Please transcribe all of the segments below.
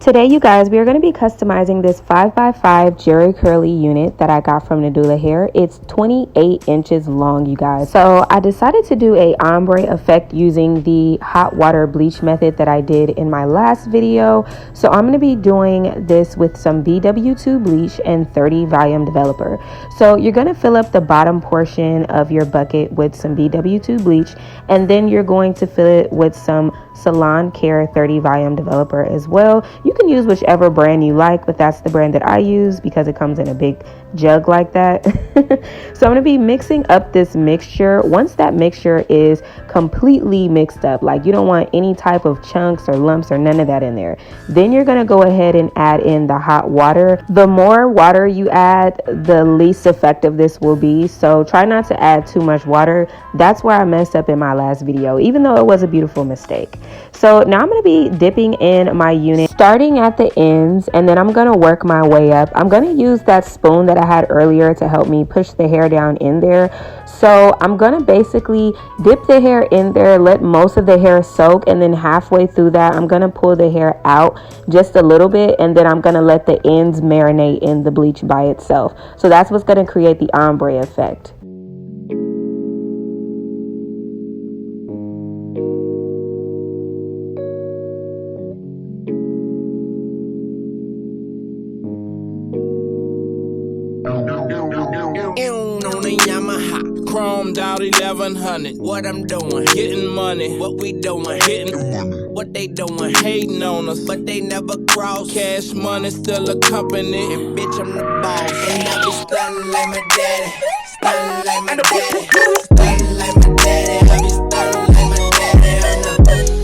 Today, you guys, we are going to be customizing this 5x5 Jerry Curly unit that I got from Nadula Hair. It's 28 inches long, you guys. So I decided to do a ombre effect using the hot water bleach method that I did in my last video. So I'm going to be doing this with some BW2 bleach and 30 volume developer. So you're going to fill up the bottom portion of your bucket with some BW2 bleach, and then you're going to fill it with some Salon Care 30 volume developer as well. You can use whichever brand you like, but that's the brand that I use because it comes in a big jug like that. So I'm going to be mixing up this mixture. Once that mixture is completely mixed up, like you don't want any type of chunks or lumps or none of that in there, then you're going to go ahead and add in the hot water. The more water you add, the least effective this will be. So try not to add too much water. That's where I messed up in my last video, even though it was a beautiful mistake. So now I'm going to be dipping in my unit, starting at the ends, and then I'm going to work my way up. I'm going to use that spoon that I had earlier to help me push the hair down in there. So I'm going to basically dip the hair in there, let most of the hair soak, and then halfway through that, I'm going to pull the hair out just a little bit, and then I'm going to let the ends marinate in the bleach by itself. So that's what's going to create the ombre effect. Chromed out 1100. What I'm doing, getting money. What we doing, hitting money. What they doing, hating on us, but they never cross. Cash money still a company, and bitch I'm the boss. And I be stunning like my daddy, stunning like my daddy, stunning like my daddy. I be stunning like my daddy.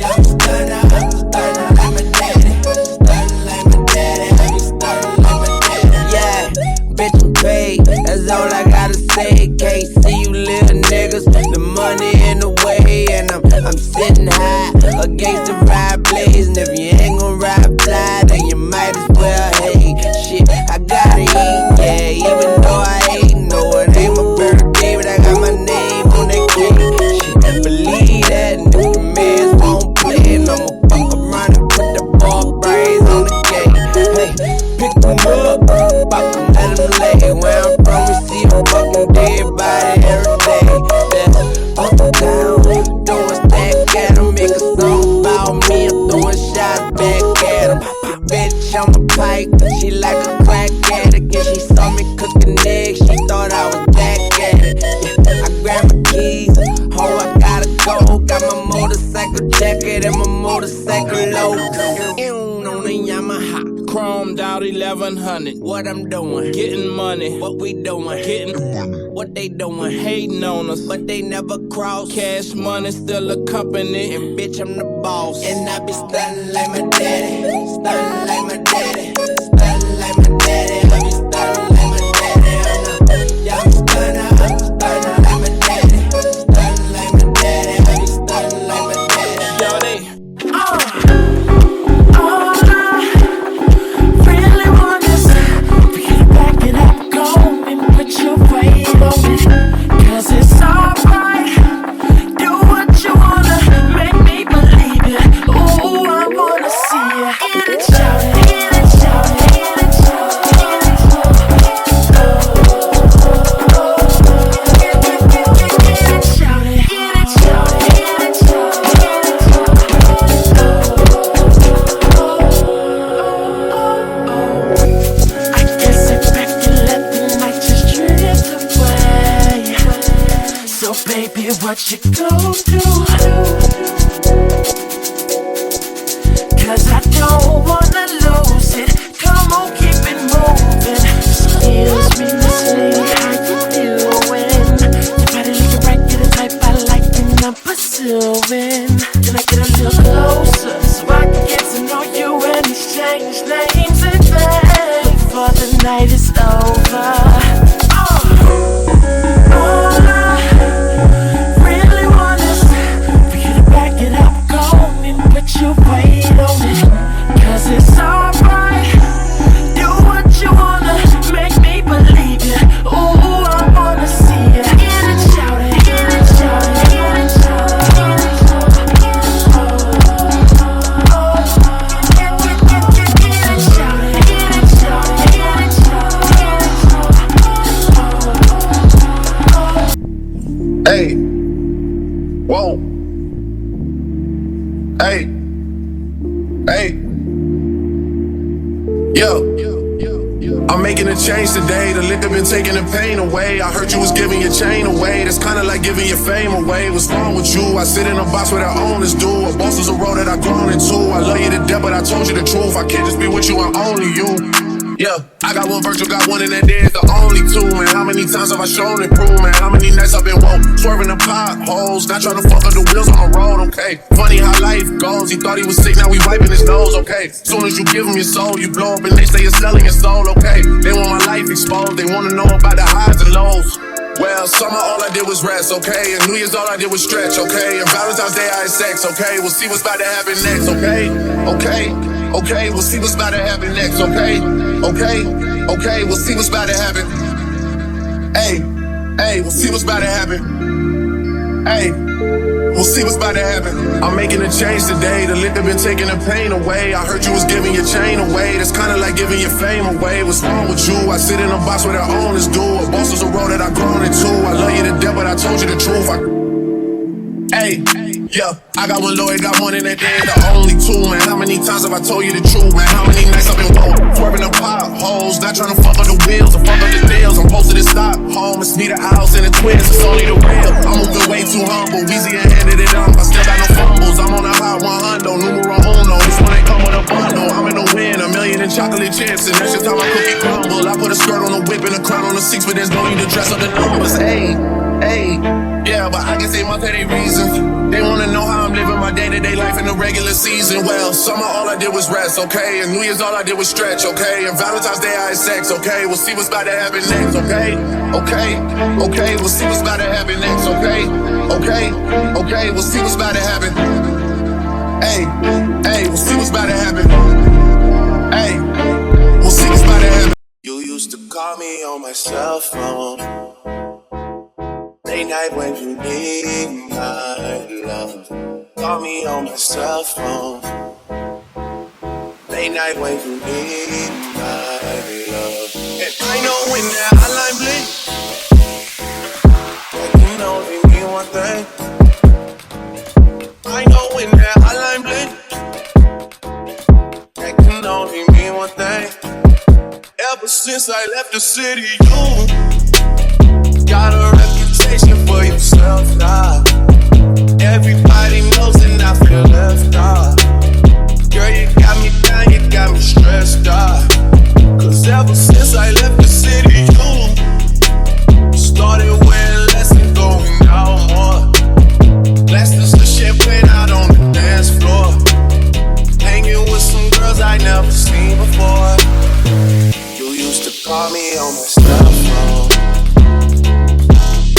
I'm stunning like my daddy, stunning like my daddy. I be stunning like my daddy. Yeah, bitch I'm paid. That's all I gotta say. Can't see you little niggas. The money in the way, and I'm sitting high against the ride blaze. And if you ain't gon' ride fly, then you might as well hate. Shit, I gotta eat, yeah. Even though I ain't know it ain't my birthday, but I got my name on that cake. Shit, believe that. And if the mans won't play, and I'ma fuck around and put the ball braids on the gate. Hey, pick them up, pop them, let them lay. Where I'm from, we see a fucking dead body every day. Yeah, up and down, throwing stack at them, make a song about me. I'm throwing shots back at them. Bitch, I'm a pipe, she like a crack addict. And she saw me cooking eggs, she thought I was back at it. Yeah, I grabbed my keys, I gotta go. Got my motorcycle jacket and my motorcycle logo. On the Yamaha, chromed out 1100. What I'm doing, getting money. What we doing, hitting money. What they doing, hating on us, but they never cross. Cash money still a company, and bitch I'm the boss. And I be stunning like my daddy, stunning like my daddy, stunning like my daddy. I be stunning like my daddy. Yeah, I'm stunning like my daddy, stunning like my daddy. I be stunning like my daddy. Yo, they what you gon' do? 'Cause I don't wanna lose it. Come on, keep it moving. Excuse me, Miss Lady, how you doing? Your body looking right, you're the type I like and I'm pursuing. Can I get a little closer so I can get to know you and exchange names and things before the night is over? You wait on it, 'cause it's alright. Do what you wanna, make me believe it. Ooh, I wanna see it. Get it, shout it, get it, shout it, get it, shout it, get it, shout it. Hey, whoa. Hey, hey. Yo. I'm making a change today. The liquor been taking the pain away. I heard you was giving your chain away. That's kinda like giving your fame away. What's wrong with you? I sit in a box where the owners do. A boss is a role that I've grown into. I love you to death, but I told you the truth. I can't just be with you, I'm only you. Yeah, I got one virtual, got one, and that there's the only two, man. How many times have I shown and proved, man? How many nights I've been woke, swerving the potholes, not trying to fuck up the wheels on the road, okay? Funny how life goes, he thought he was sick, now we wiping his nose, okay? Soon as you give him your soul, you blow up and they say you're selling your soul, okay? They want my life exposed, they wanna know about the highs and lows. Well, summer all I did was rest, okay? And New Year's all I did was stretch, okay? And Valentine's Day I had sex, okay? We'll see what's about to happen next, okay? Okay, we'll see what's about to happen next, okay? Okay, we'll see what's about to happen. Hey, we'll see what's about to happen. Hey, we'll see what's about to happen. I'm making a change today. The liquor been taking the pain away. I heard you was giving your chain away. That's kinda like giving your fame away. What's wrong with you? I sit in a box where the owners do. A boss is a role that I've grown into. I love you to death, but I told you the truth. Hey, yeah, I got one lawyer, got one in that day, the only two, man. How many times have I told you the truth, man? How many nights I've been woke, swerving the potholes, not trying to fuck up the wheels or fuck up the deals. I'm posted to stop home, it's me, the house, and the twins, it's only the real. I'm moving way too humble, easy and handed it up, I still got no fumbles. I'm on a hot 100, numero uno, this one ain't come with a bundle. I'm in the win, $1 million in chocolate chips, and that's just how my cookie crumble. I put a skirt on the whip and a crown on the 6, but there's no need to dress up the numbers. Hey, yeah, but I can say most of their reasons. They wanna know how I'm living my day-to-day life in the regular season. Well, summer all I did was rest, okay? And New Year's all I did was stretch, okay? And Valentine's Day I had sex, okay? We'll see what's about to happen next, okay? Okay, we'll see what's about to happen next, okay? Okay, we'll see what's about to happen. Hey, we'll see what's about to happen. Hey, we'll see what's about to happen. You used to call me on my cell phone late night when you need my love. Call me on my cell phone late night when you need my love. And I know when that hotline blink, that can only mean one thing. I know when that hotline blink, that can only mean one thing. Ever since I left the city, you got a reputation for yourself now. Everybody knows and I feel left out. Girl, you got me down, you got me stressed out. Cause ever since I left the city, you started wearing less and going out more. Glasses of champagne out on the dance floor, hanging with some girls I never seen before. You used to call me on my cell phone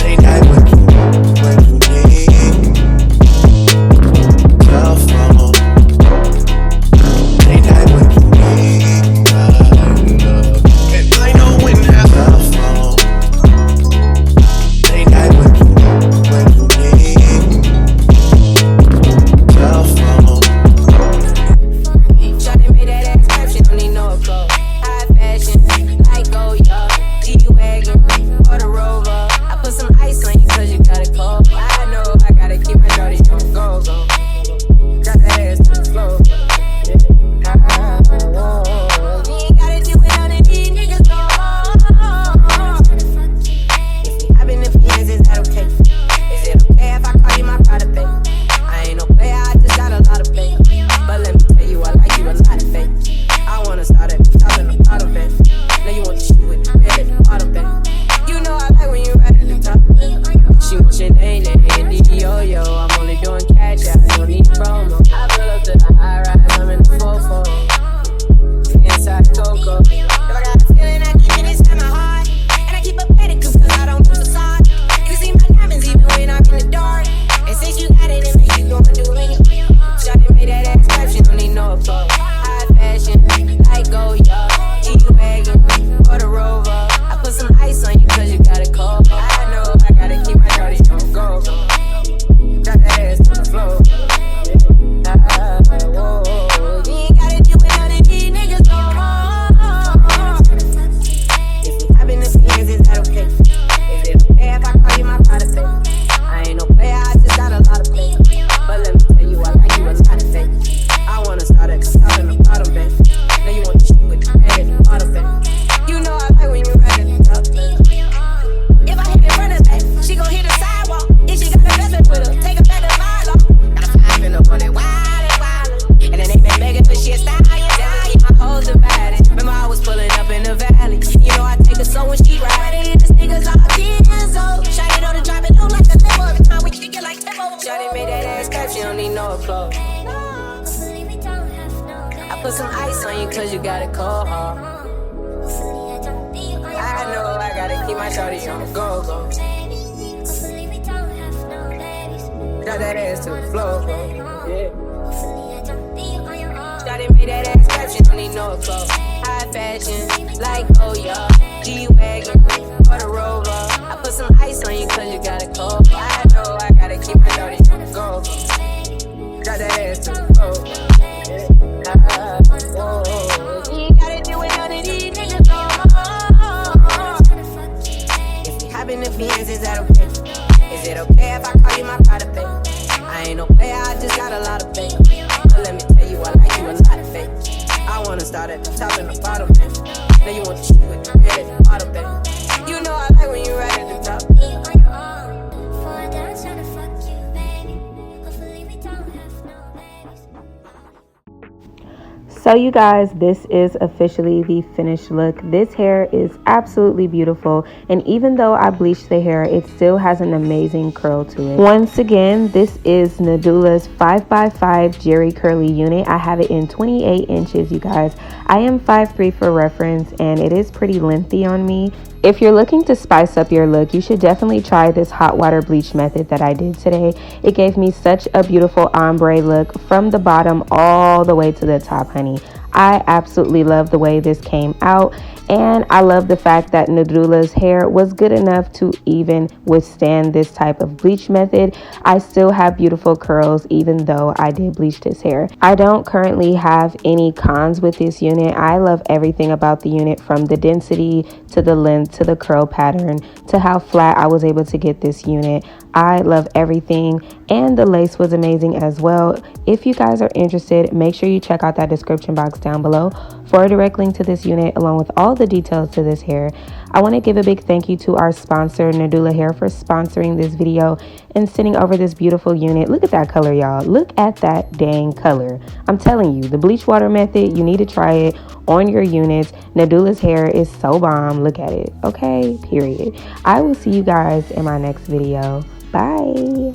late night when you need cell phone. Late night when you need my love. And I know when that cell phone. Late night when you need cell phone. Shawty made that ass clap, she don't need no applause. High fashion, like go, y'all. my shawty on the go-go. Drop that ass to the floor, bro. Yeah. Shawty made that ass clap, she don't need no clothes. High fashion, like oh yeah. G-Wagon, for the Rover. I put some ice on you cause you got a cold. I know I gotta keep my shawty on the go. Drop that ass to the floor. You ain't gotta do it none of these niggas no more. If we hop in the Benz, is that okay? Is it okay if I call you my private babe? I ain't no player, I just got a lot of faith. But let me tell you, I like you a lot of faith. I wanna start at the top and the bottom, man. Now you want to shoot with your head at the bottom, babe. You know I like when you right at the top. So you guys, this is officially the finished look. This hair is absolutely beautiful, and even though I bleached the hair, it still has an amazing curl to it. Once again, this is Nadula's 5x5 Jerry Curly unit. I have it in 28 inches, you guys. I am 5'3" for reference, and it is pretty lengthy on me. If you're looking to spice up your look, you should definitely try this hot water bleach method that I did today. It gave me such a beautiful ombre look from the bottom all the way to the top, honey. I absolutely love the way this came out, and I love the fact that Nadula's hair was good enough to even withstand this type of bleach method. I still have beautiful curls even though I did bleach this hair. I don't currently have any cons with this unit. I love everything about the unit, from the density to the length to the curl pattern to how flat I was able to get this unit. I love everything, and the lace was amazing as well. If you guys are interested, make sure you check out that description box down below for a direct link to this unit along with all the details to this hair. I want to give a big thank you to our sponsor Nadula Hair for sponsoring this video and sending over this beautiful unit. Look at that color, y'all. Look at that dang color. I'm telling you, the bleach water method, you need to try it on your units. Nadula's hair is so bomb. Look at it. Okay, period. I will see you guys in my next video. Bye.